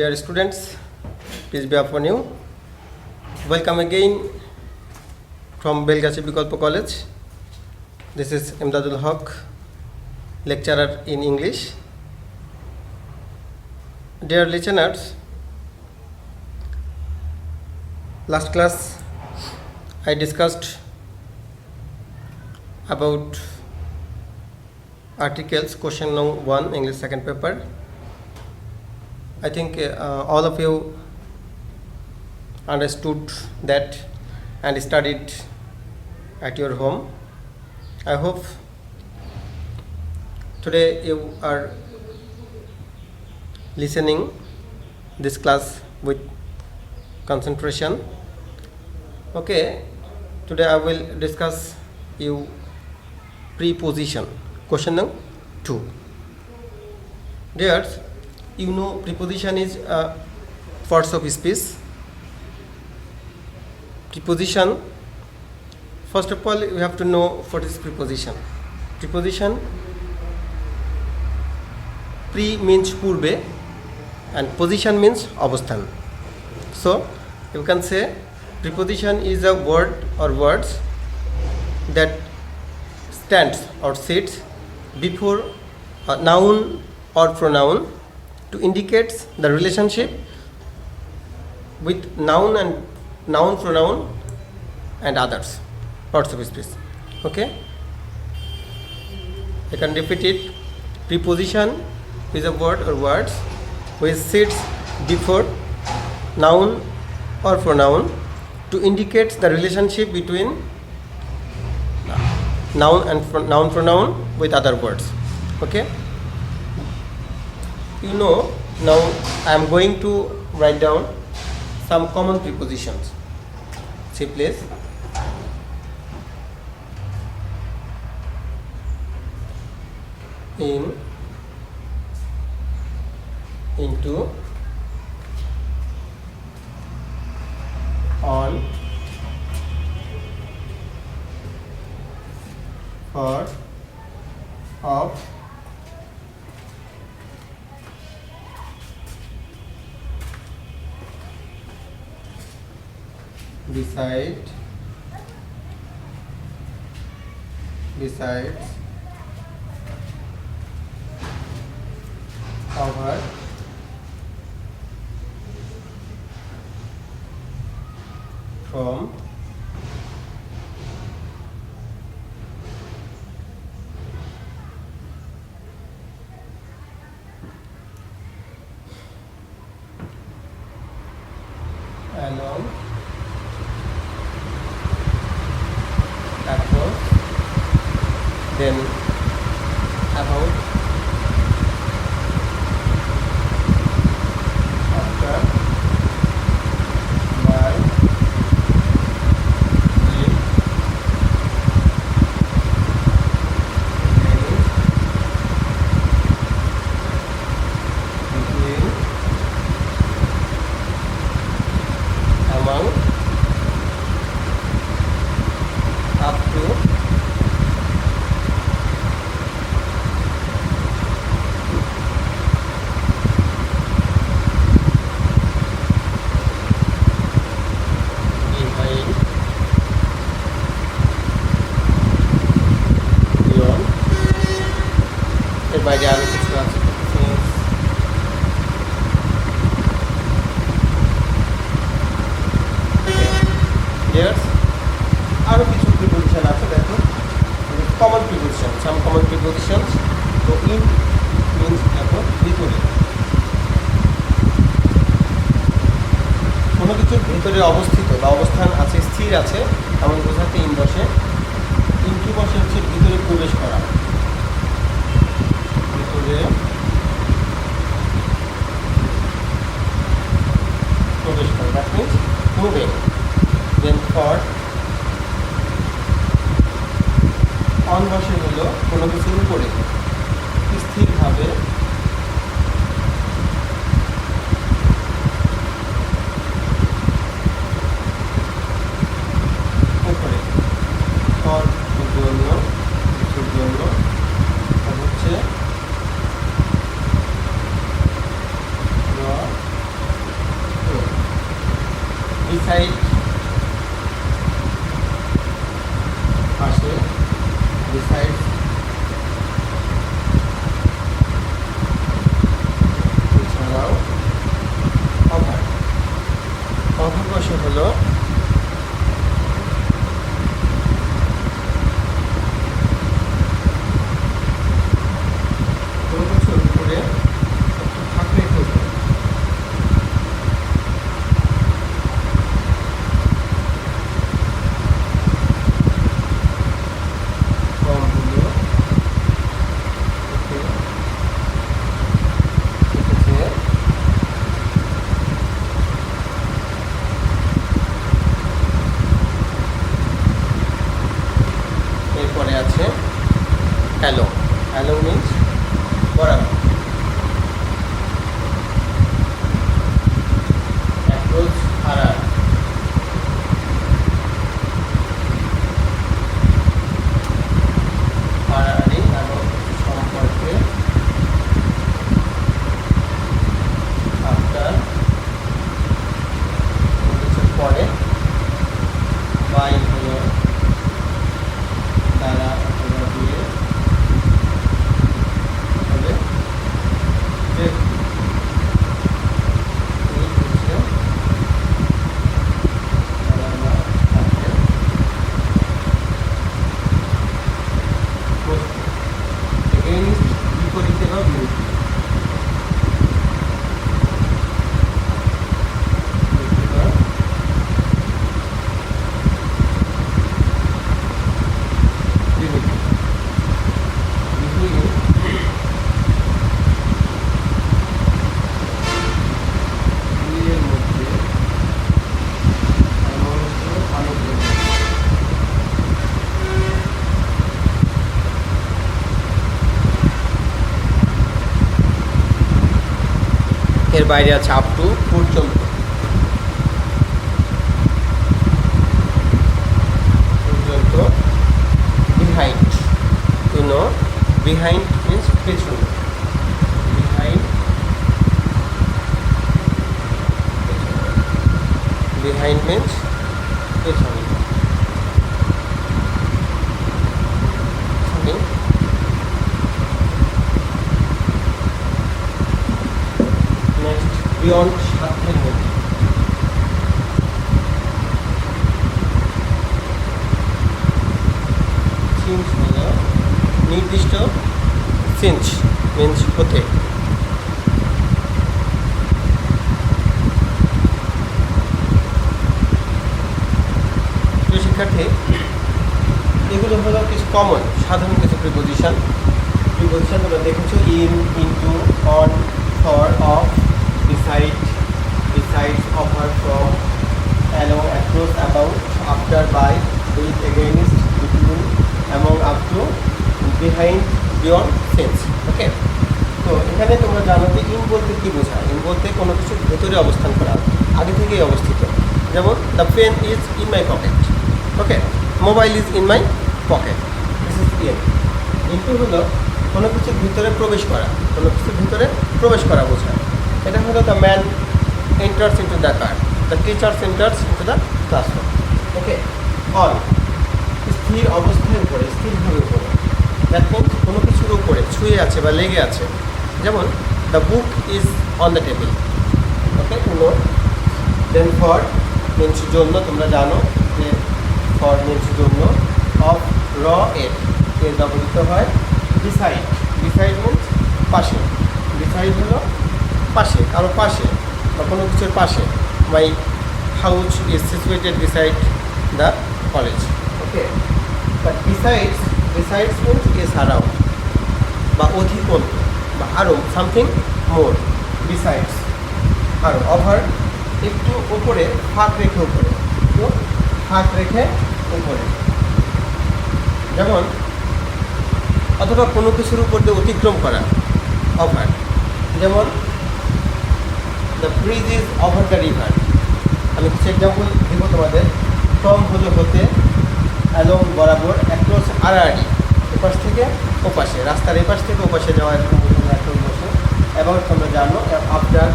Dear students, peace be upon you. Welcome again from Belgachi Bikolpo College. This is Imdadul Haq, lecturer in English. Dear listeners, last class I discussed about articles, question number 1, English second paper. I think all of you understood that and studied at your home. I hope today you are listening this class with concentration. Okay, today I will discuss you preposition. Question number 2. Dears, you know preposition is parts of speech. Preposition, first of all you have to know what is preposition. Preposition, pre means purbe and position means অবস্থান. So you can say preposition is a word or words that stands or sits before a noun or pronoun to indicate the relationship with noun and noun, pronoun and others parts of speech. Okay, I can repeat it. Preposition is a word or words which sits before noun or pronoun to indicate the relationship between noun and noun pronoun with other words. Okay, you know, now I am going to write down some common prepositions. See please. In, into, on, for, of, beside, besides, over, from, along, across, then about, after, by, in, between, among, up to, behind, beyond, এর বাইরে আরো কিছু আছে। Yes, আরো কিছু preposition আছে দেখো, common preposition, সাম common prepositions. তো ইন মিন্স দেখো ভিতরে, কোনো কিছুর ভিতরে অবস্থিত বা অবস্থান আছে, স্থির আছে এমন বোঝাতে ইন বসে। ইনটু বসে হচ্ছে ভিতরে প্রবেশ করা, ভিতরে প্রবেশ করা, that means moving. Then for, on বসে হলো কোনো কিছুর উপরে স্থিরভাবে উপরে, ফর জন্য, কিছুর জন্য, beauty. এর বাইরে আছে আপ টু পর্যন্ত। Behind, you know, behind means পেছনে। বিহাইন্ড, বিহাইন্ড মিন্স পেছনে। বিয়ন্ড, সাধ্যের মধ্যে। সিন্স হলো নির্দিষ্ট, সিন্স মিন্স হতে। শিক্ষার্থী, এগুলো হলো কিছু কমন সাধারণ কিছু প্রিপোজিশন। প্রিপোজিশন তোমরা দেখেছো in, into, on, for, of, beside, besides, over, from, along, across, about, after, by, with, against, between, among, up to, behind, beyond, since. ওকে, তো এখানে তোমরা জানো যে ইন বলতে কী বোঝায়। ইন বলতে কোনো কিছুর ভেতরে অবস্থান করা, আগে থেকেই অবস্থিত। যেমন the pen is in my pocket. Okay, mobile is in my pocket, this is in. Into হলো কোনো কিছুর ভিতরে প্রবেশ করা, কোনো কিছুর ভিতরে প্রবেশ করা বোঝায়। এটা হলো the man enters into the car, the teachers enters into the classroom. Okay, on, স্থির অবস্থার উপরে, স্থিরভাবে উপরে। দ্যাট মিনস কোনো কিছুর উপরে ছুঁয়ে আছে বা লেগে আছে। যেমন the book is on the table. Okay, no. Then for means জন্য, তোমরা জানো যে ফর মিনস জন্য। অফ, র, এর ব্যবহৃত হয়। বিসাইড, বিসাইড মিনস পাশে। বিসাইড হলো পাশে, কারো পাশে বা কোনো কিছুর পাশে। My house is situated beside the college. Okay, but besides, besides means এছাড়াও বা অধিকন্ত বা আরও, সামথিং মোর। বিসাইডস আরও। ওভার একটু উপরে, ফাঁক রেখে উপরে, একটু ফাঁক রেখে উপরে। যেমন অথবা কোনো কিছুর উপর দিয়ে অতিক্রম করা, ওভার। যেমন the bridge is over the river. আমি কিছু এক্সাম্পল দেবো তোমাদের। ফ্রম হলো হতে, অ্যালং বরাবর, অ্যাক্রস আড়াআড়ি, এপাশ থেকে ওপাশে, রাস্তার এপাশ থেকে ওপাশে যাওয়া, এরকম বোঝানো অ্যাক্রস বসে। অ্যাবাউট তোমরা জানো, after,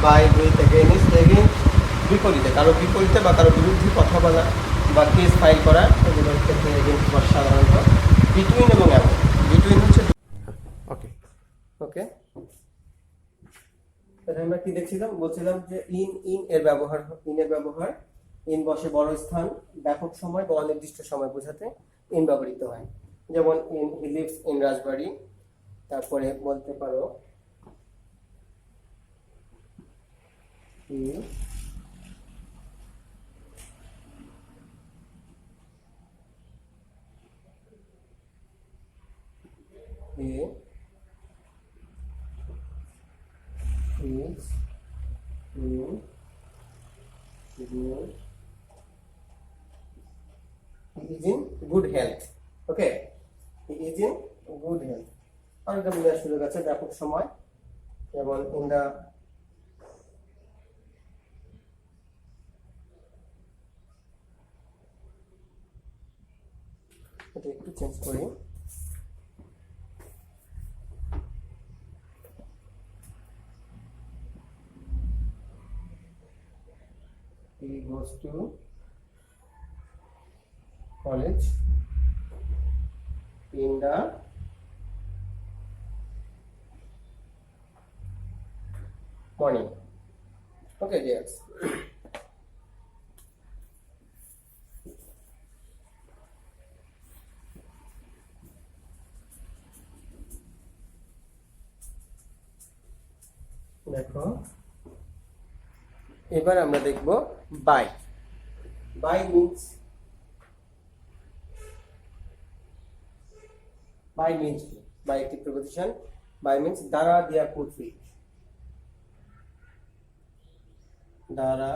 by, with, against, against বিপরীতে, কারো বিপরীতে বা কারো বিরুদ্ধে কথা বলা বা কেস ফাইল করা, এগুলোর ক্ষেত্রে এগেইনস্ট বসে সাধারণত। বিটুইন এবং অ্যাবাউট, বিটুইন হচ্ছে ওকে। ওকে, আমরা কি দেখছিলাম, বলছিলাম যে ইন, ইন এর ব্যবহার, ইনের ব্যবহার, ইন বসে বড় স্থান, ব্যাপক সময় বা অনির্দিষ্ট সময় বোঝাতে ইন ব্যবহৃত হয়। যেমন ইন, হি লিভস ইন রাজবাড়ি। তারপরে বলতে পারো হি is in good, he is in good health. Okay, he is in good health. অনেকটা বোঝার সুযোগ আছে ব্যাপক সময়। যেমন ইন দা, এটা একটু চেঞ্জ করি। He goes to college in the morning. Okay, yes. দেখো এবার আমরা দেখব বাই। বাই মিন্স কি? বাই একটি প্রিপোজিশন। বাই মিন্স দ্বারা দেয়া কর্তৃক, দ্বারা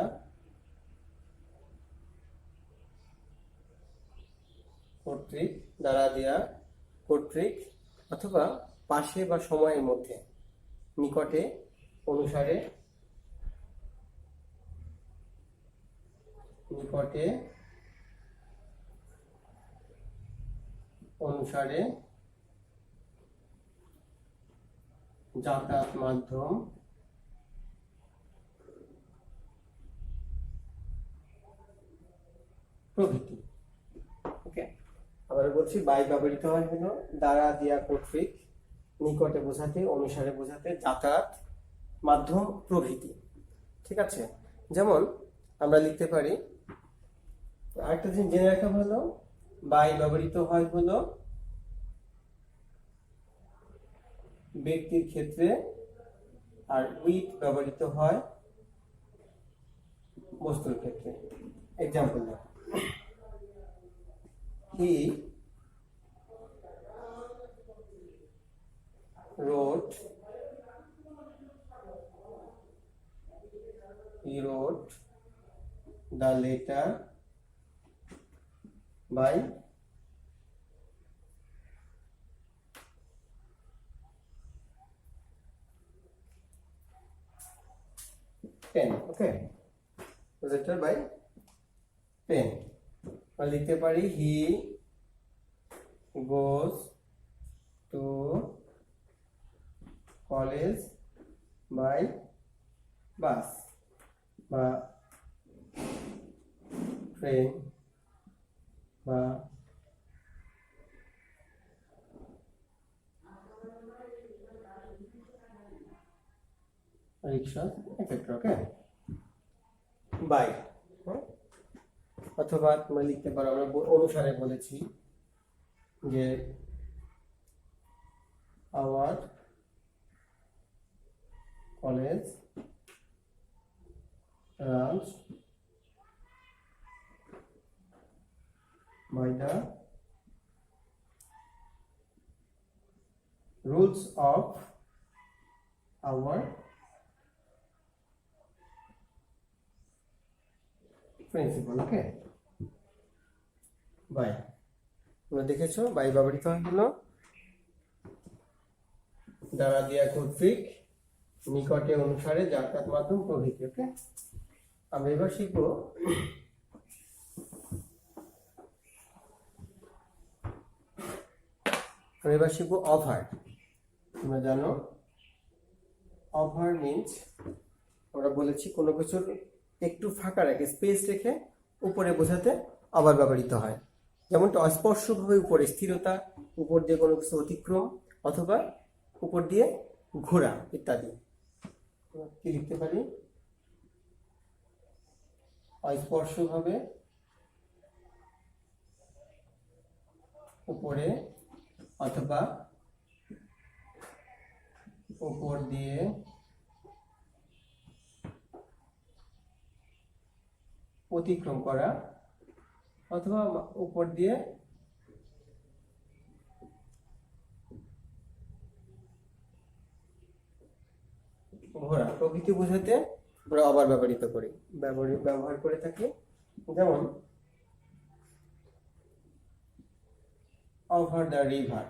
কর্তৃক, দ্বারা দেয়া কর্তৃক, অথবা পাশে বা সময়ের মধ্যে, নিকটে, অনুসারে, নিকটে, অনুসারে, যাতায়াত মাধ্যম, প্রভৃতি। ওকে, আবার বলছি বাই ব্যবহৃত হয় হলো দ্বারা দেয়া কর্তৃক, নিকটে বোঝাতে, অনুসারে বোঝাতে, যাতায়াত মাধ্যম প্রভৃতি। ঠিক আছে, যেমন আমরা লিখতে পারি, আরেকটা জিনিস জেনে রাখা হলো বাই ব্যবহৃত হয় হলো ব্যক্তির ক্ষেত্রে, আর উইথ ব্যবহৃত হয় বস্তুর ক্ষেত্রে। এক্সাম্পল দেখো, হি wrote the letter by pen. Okay, letter by pen. আমরা লিখতে পারি he goes to college by bus বা ট্রেন বা রিক্সা এটসেট্রা। Okay, by. অথবা তোমরা লিখতে পারো, আমরা অনুসারে বলেছি যে our college runs by the rules of our principal. Okay, by. তোমরা দেখেছো বাই ব্যবহৃত হলো দ্বারা দেয়া কর্তৃক, নিকটে, অনুসারে, যাতায়াত মাধ্যম প্রভৃতি। ওকে, আমরা এবার শিখবো অভার। তোমরা জানো অভার মিন্স, আমরা বলেছি কোনো কিছুর একটু ফাঁকা রেখে, স্পেস রেখে উপরে বোঝাতে অভার ব্যবহৃত হয়। যেমনটা অস্পর্শভাবে উপরে, স্থিরতা, উপর দিয়ে কোনো কিছু অতিক্রম, অথবা উপর দিয়ে ঘোরা ইত্যাদি। কি লিখতে পারি? অস্পর্শভাবে উপরে অথবা উপর দিয়ে অতিক্রম করা, অথবা উপর দিয়ে ঘোরা প্রভৃতি বোঝাতে আমরা আবার ব্যবহার করে থাকি। যেমন over the river,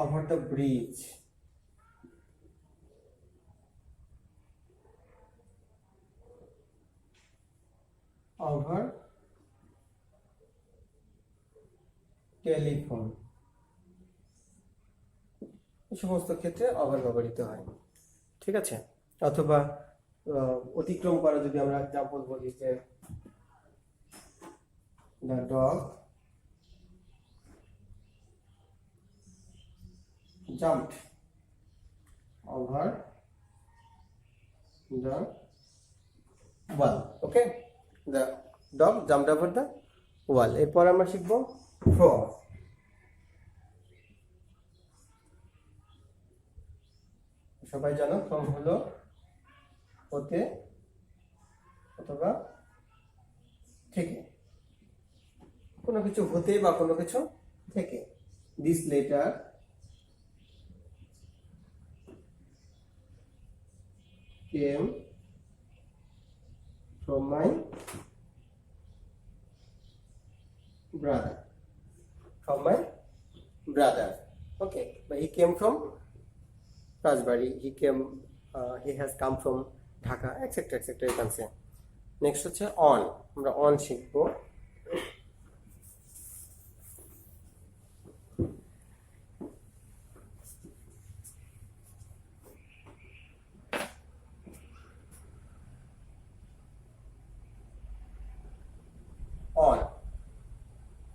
over the bridge, over telephone, এই সমস্ত ক্ষেত্রে ওভার ব্যবহৃত হয়। ঠিক আছে, অথবা অতিক্রম করা, যদি আমরা এক্সাম্পল বলি যে the dog jumped over the wall. Okay, the dog jumped over the wall. এরপর আমরা শিখব from। সবাই জানো ফ্রম হলো হতে অথবা থেকে, কোনো কিছু হতে বা কোনো কিছু থেকে। This letter came from my brother, from my brother. Okay, but he came from Rajbari, he has come from Dhaka, etc., etc. you can say. Next হচ্ছে on, আমরা on শিখবো। on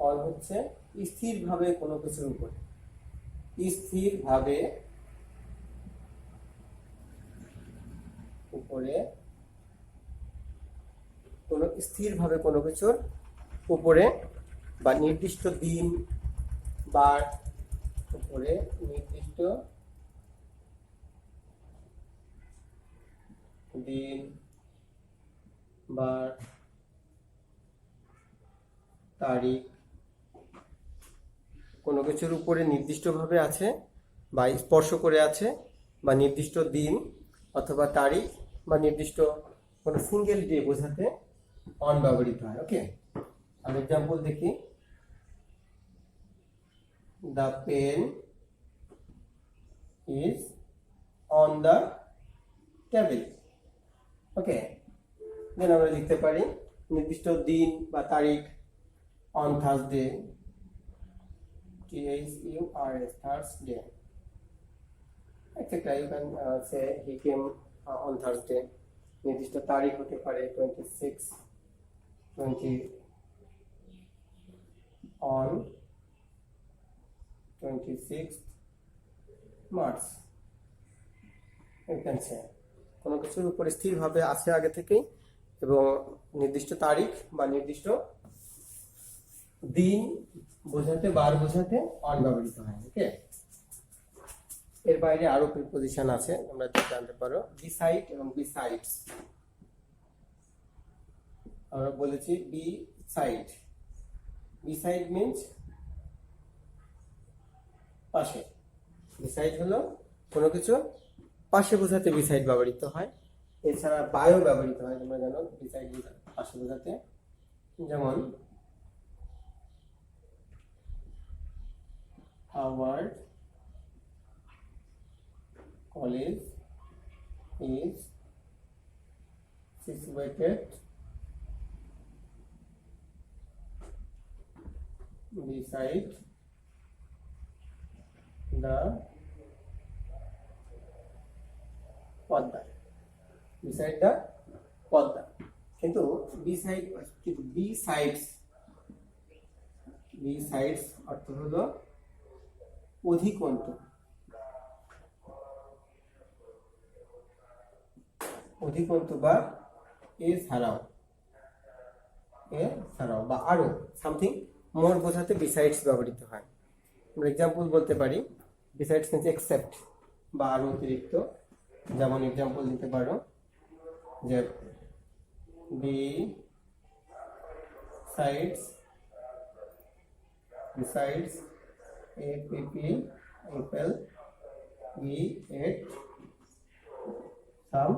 on হচ্ছে স্থিরভাবে কোনো কিছুর উপরে, স্থিরভাবে উপরে, কোনো স্থিরভাবে কোনো কিছুর উপরে বা নির্দিষ্ট দিন বার উপরে, নির্দিষ্ট দিন বার তারিখ কোনো কিছুর উপরে নির্দিষ্টভাবে আছে বা স্পর্শ করে আছে, বা নির্দিষ্ট দিন অথবা তারিখ বা নির্দিষ্ট কোনো সিঙ্গেল ডে বোঝাতে অন ব্যবহৃত হয়। ওকে, আর এক্সাম্পল দেখি। The pen is on the table. Okay, then আমরা লিখতে পারি নির্দিষ্ট দিন বা তারিখ on Thursday, THURS, Thursday, etc. You can say he came on Thursday. নির্দিষ্ট তারিখ হতে পারে 26, 20 on 26th March. You can say কোনো কিছুর উপর স্থিরভাবে আছে আগে থেকেই এবং নির্দিষ্ট তারিখ বা নির্দিষ্ট দিন বোঝাতে, বার বোঝাতে অন ব্যবহৃত হয়। ওকে, এর বাইরে আরো প্রিপোজিশন আছে, তোমরা জানতে পারো বিসাইড এবং বিসাইডস। আমরা বলেছি বিসাইড, বিসাইড মিন্স পাশে, বিসাইড হলো কোনো কিছু পাশে বোঝাতে বিসাইড ব্যবহৃত হয়। এছাড়া বায়ও ব্যবহৃত হয়, তোমরা জানো বিসাইড পাশে বোঝাতে। যেমন our college is situated beside the Padma, beside the Padma. কিন্তু beside, কিন্তু besides অর্থ হলো অধিকন্তু, অধিকন্তু বা এছাড়াও বা আরো, সামথিং মোর বোঝাতে বিসাইডস ব্যবহৃত হয়। আমরা এক্সাম্পল বলতে পারি বিসাইডস মিন্স এক্সেপ্ট বা আরো অতিরিক্ত। যেমন এক্সাম্পল দিতে পারো যে besides apple we ate some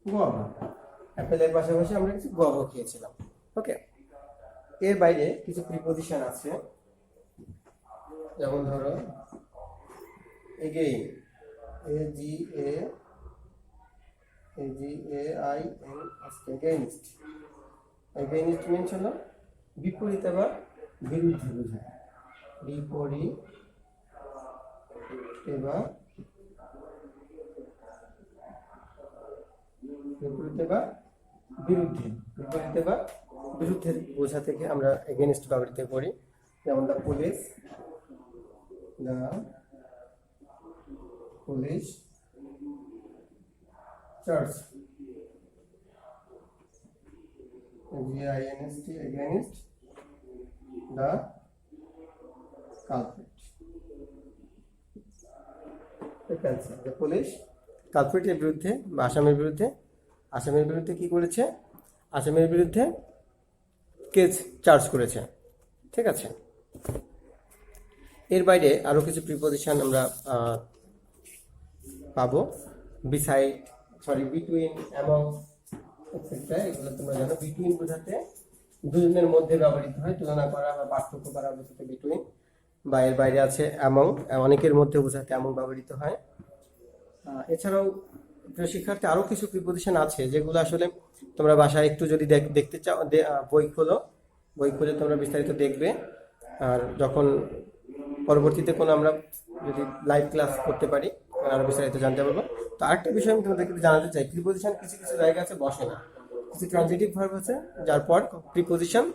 guava, অ্যাপেলের পাশাপাশি আমরা কিছু guava খেয়েছিলাম। ওকে, এর বাইরে কিছু প্রিপোজিশন আছে, যেমন ধরো again, against, against means হলো বিপরীতে বা বিরুদ্ধে বোঝায়, বিপরীতে বা বিরুদ্ধে বোঝা থেকে আমরা এগেইনস্ট ব্যবহৃত করি। যেমন the police charge, GINST, against the culprit. যে পুলিশ কালপ্রিটের বিরুদ্ধে বা আসামির বিরুদ্ধে কি করেছে, আসামির বিরুদ্ধে কেস চার্জ করেছে। ঠিক আছে, এর বাইরে আরও কিছু প্রিপোজিশন আমরা পাবো। বিটুইন, এবং এটসেট্রা, এগুলো তোমরা জানো। বিটুইন বোঝাতে দুজনের মধ্যে ব্যবহৃত হয়, তুলনা করা বা পার্থক্য করা বোঝাতে বিটুইন। বা এর বাইরে আছে অ্যামং, অনেকের মধ্যে বোঝাতে অ্যামং ব্যবহৃত হয়। এছাড়াও প্রিয় শিক্ষার্থী আরও কিছু প্রিপোজিশন আছে যেগুলো আসলে তোমরা বাসায় একটু যদি দেখতে চাও, বই খুলে তোমরা বিস্তারিত দেখবে। আর যখন পরবর্তীতে কোনো আমরা যদি লাইভ ক্লাস করতে পারি আরও বিস্তারিত জানতে পারবো। তো আরেকটা বিষয় আমি তোমাদেরকে জানাতে চাই, প্রিপোজিশন কিছু কিছু জায়গা আছে বসে না, কিছু ট্রানজিটিভ ভার্ব আছে যার পর প্রিপোজিশন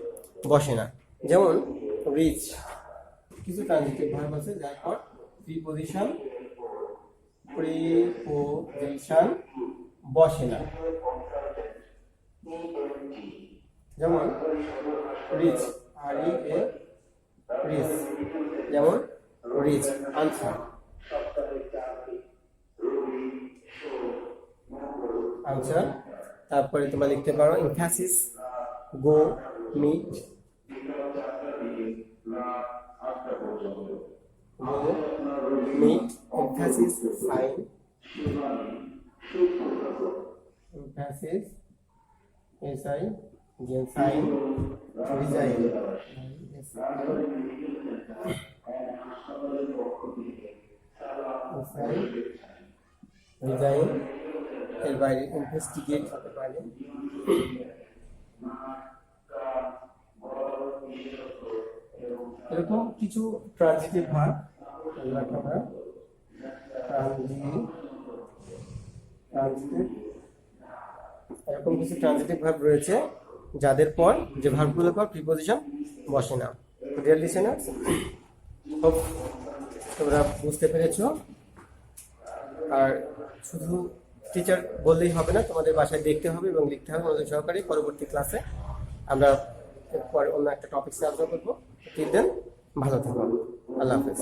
বসে না। যেমন রিচ, কিছু ট্রানজিটিভ ভার্ব আছে যার পর প্রিপোজিশন বসে না। যেমন রিচ, রিচ, যেমন রিচ আনসার, তারপরে তোমরা লিখতে পারো emphasis, go, meet, emphasis, sign, emphasis, SI, sign, resign, resign, এর বাইরে ইনভেস্টিগেট হতে পারে। এরকম কিছু ট্রানজিটিভ ভার্ব, এরকম কিছু ট্রানজিটিভ ভার্ব রয়েছে যাদের পর, যে ভার্বগুলোর পর প্রিপোজিশন বসে না। ডিয়ার লিসেনার্স, হোপ তোমরা বুঝতে পেরেছো। আর শুধু টিচার বললেই হবে না, তোমাদের বাসায় দেখতে হবে এবং লিখতে হবে মনোযোগ সহকারে। পরবর্তী ক্লাসে আমরা পরে অন্য একটা টপিক নিয়ে আলোচনা করবো। ঠিক দেন, ভালো থাকো, আল্লাহ হাফেজ।